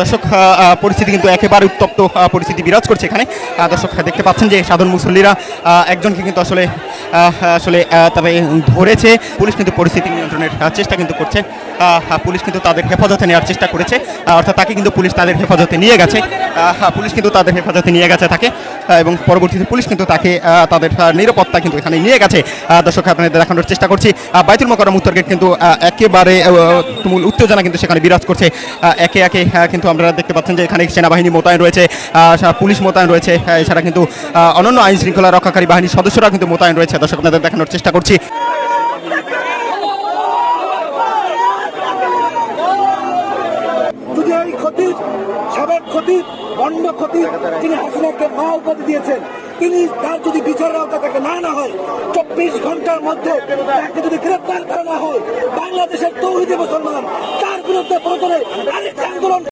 দর্শক, পরিস্থিতি কিন্তু একেবারে উত্তপ্ত পরিস্থিতি বিরাজ করছে এখানে। দর্শক দেখতে পাচ্ছেন যে সাধারণ মুসল্লিরা একজনকে কিন্তু আসলে তবে ধরেছে। পুলিশ কিন্তু পরিস্থিতি নিয়ন্ত্রণের চেষ্টা কিন্তু করছে। পুলিশ কিন্তু তাদের হেফাজতে নেওয়ার চেষ্টা করেছে, অর্থাৎ তাকে কিন্তু পুলিশ তাদের হেফাজতে নিয়ে গেছে। পুলিশ কিন্তু তাদের হেফাজতে নিয়ে গেছে তাকে, এবং পরবর্তীতে পুলিশ কিন্তু তাকে তাদের নিরাপত্তা কিন্তু এখানে নিয়ে গেছে। দর্শক আপনাদের দেখানোর চেষ্টা করছি, বাইতুল মোকাররম উত্তর গেট কিন্তু একেবারে তুমুল উত্তেজনা কিন্তু সেখানে বিরাজ করছে। একে একে কিন্তু আপনারা দেখতে পাচ্ছেন যে এখানে সেনাবাহিনী মোতায়েন রয়েছে, পুলিশ মোতায়েন রয়েছে, এছাড়া কিন্তু অন্যান্য আইন শৃঙ্খলা রক্ষাকারী বাহিনীর সদস্যরা কিন্তু মোতায়েন রয়েছে। দর্শক আপনাদের দেখানোর চেষ্টা করছি। সাবেক খতিব, বন্ড খতিব, তিনি হাসিনাকে মা উপাধি দিয়েছেন, তিনি তার যদি বিচারের আওতা তাকে না হয় 24 ঘন্টার মধ্যে তাকে যদি গ্রেপ্তার করা না হয়, বাংলাদেশের তৌহিদি মুসলমান তার বিরুদ্ধে প্রচলে আরেকটা আন্দোলন